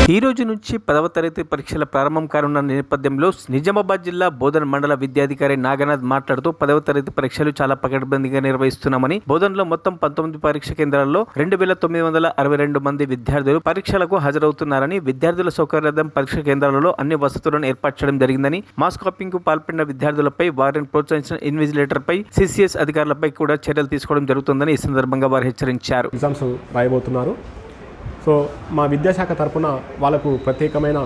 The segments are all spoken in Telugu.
ఈ రోజు నుంచి 10వ తరగతి పరీక్షల ప్రారంభం కానున్న నేపథ్యంలో నిజామాబాద్ జిల్లా బోధన్ మండల విద్యాధికారి నాగనాథ్ మాట్లాడుతూ 10వ తరగతి పరీక్షలు చాలా పకడ్బందీగా నిర్వహిస్తున్నామని, బోధన్లో మొత్తం 19 పరీక్ష కేంద్రాల్లో 2962 మంది విద్యార్థులు పరీక్షలకు హాజరవుతున్నారని, విద్యార్థుల సౌకర్యార్థం పరీక్ష కేంద్రాలలో అన్ని వసతులను ఏర్పాటు చేయడం జరిగిందని, మాస్ కాపింగ్ కు పాల్పడిన విద్యార్థులపై, వారిని ప్రోత్సహించిన ఇన్విజిలేటర్ పై, సిసిఎస్ అధికారులపై కూడా చర్యలు తీసుకోవడం జరుగుతుందని ఈ సందర్భంగా వారు హెచ్చరించారు. ఎగ్జామ్స్ రాయబోతున్నారు. సో మా విద్యాశాఖ తరఫున వాళ్ళకు ప్రత్యేకమైన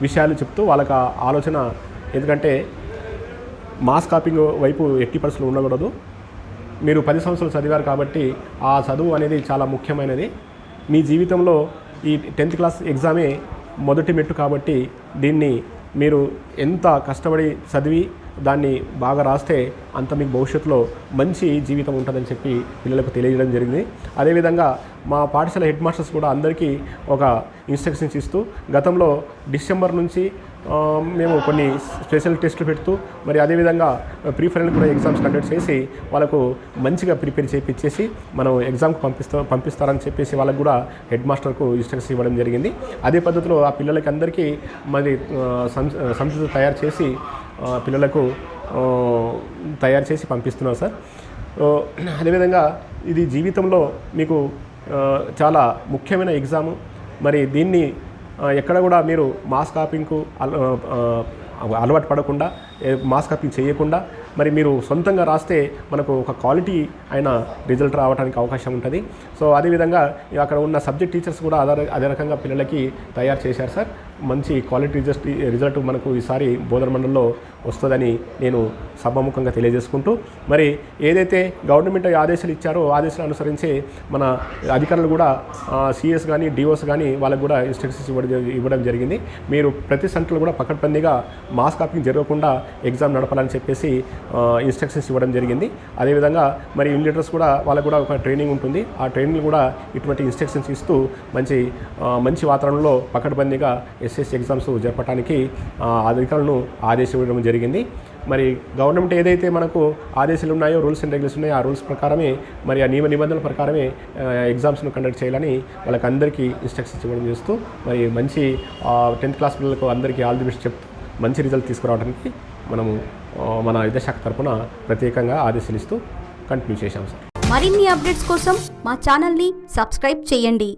విషయాలు చెప్తూ వాళ్ళకి ఆలోచన, ఎందుకంటే మాస్ కాపింగ్ వైపు ఎట్టి పరిస్థితులు ఉండకూడదు. మీరు 10 సంవత్సరాలు చదివారు కాబట్టి ఆ చదువు అనేది చాలా ముఖ్యమైనది. మీ జీవితంలో ఈ 10th క్లాస్ ఎగ్జామే మొదటి మెట్టు కాబట్టి దీన్ని మీరు ఎంత కష్టపడి చదివి దాన్ని బాగా రాస్తే అంత మీకు భవిష్యత్తులో మంచి జీవితం ఉంటుందని చెప్పి పిల్లలకు తెలియజేయడం జరిగింది. అదేవిధంగా మా పాఠశాల హెడ్ మాస్టర్స్ కూడా అందరికీ ఒక ఇన్స్ట్రక్షన్స్ ఇస్తూ, గతంలో డిసెంబర్ నుంచి మేము కొన్ని స్పెషల్ టెస్టులు పెడుతూ, మరి అదేవిధంగా ప్రీ ఫైనల్ కూడా ఎగ్జామ్స్ కండక్ట్ చేసి వాళ్ళకు మంచిగా ప్రిపేర్ చేయించేసి మనం ఎగ్జామ్కి పంపిస్తారని చెప్పేసి వాళ్ళకు కూడా హెడ్ మాస్టర్కు ఇన్స్ట్రక్షన్స్ ఇవ్వడం జరిగింది. అదే పద్ధతిలో ఆ పిల్లలకి అందరికీ మరి సంస్థ తయారు చేసి పిల్లలకు తయారు చేసి పంపిస్తున్నాం సార్. అదేవిధంగా ఇది జీవితంలో మీకు చాలా ముఖ్యమైన ఎగ్జాము. మరి దీన్ని ఎక్కడ కూడా మీరు మాస్ కాపింగ్కు అలవాటు పడకుండా, మాస్ కాపింగ్ చేయకుండా మరి మీరు సొంతంగా రాస్తే మనకు ఒక క్వాలిటీ అయిన రిజల్ట్ రావడానికి అవకాశం ఉంటుంది. సో అదేవిధంగా అక్కడ ఉన్న సబ్జెక్ట్ టీచర్స్ కూడా అదే రకంగా పిల్లలకి తయారు చేశారు సార్. మంచి క్వాలిటీ రిజల్ట్ మనకు ఈసారి బోధన మండలంలో వస్తుందని నేను సభాముఖంగా తెలియజేసుకుంటూ, మరి ఏదైతే గవర్నమెంట్ ఆదేశాలు ఇచ్చారో ఆదేశాలు అనుసరించి మన అధికారులు కూడా సిఎస్ కానీ డిఓస్ కానీ వాళ్ళకు కూడా ఇన్స్ట్రక్షన్స్ ఇవ్వడం జరిగింది. మీరు ప్రతి సెంటర్లో కూడా పకడ్బందీగా మాస్ కాపింగ్ జరగకుండా ఎగ్జామ్ నడపాలని చెప్పేసి ఇన్స్ట్రక్షన్స్ ఇవ్వడం జరిగింది. అదేవిధంగా మరి ఇన్విజిలేటర్స్ కూడా వాళ్ళకు కూడా ఒక ట్రైనింగ్ ఉంటుంది. ఆ ట్రైనింగ్ కూడా ఇటువంటి ఇన్స్ట్రక్షన్స్ ఇస్తూ మంచి వాతావరణంలో పకడ్బందీగా ఎస్ఎస్సి ఎగ్జామ్స్ జరపడానికి అధికారులను ఆదేశించడం జరిగింది. మరి గవర్నమెంట్ ఏదైతే మనకు ఆదేశాలు ఉన్నాయో, రూల్స్ అండ్ రెగ్యులేషన్స్ ఉన్నాయో, ఆ రూల్స్ ప్రకారమే మరి ఆ నిబంధనల ప్రకారమే ఎగ్జామ్స్ను కండక్ట్ చేయాలని వాళ్ళకి అందరికీ ఇన్స్ట్రక్షన్స్ ఇవ్వడం చేస్తూ, మరి మంచి 10th క్లాస్ పిల్లలకు అందరికీ ఆల్ ది బెస్ట్ చెప్తూ మంచి రిజల్ట్ తీసుకురావడానికి మనము మన విద్యాశాఖ తరఫున ప్రత్యేకంగా ఆదేశాలు ఇస్తూ కంటిన్యూ చేశాం సార్. మరిన్ని అప్డేట్స్ కోసం మా ఛానల్ని సబ్స్క్రైబ్ చేయండి.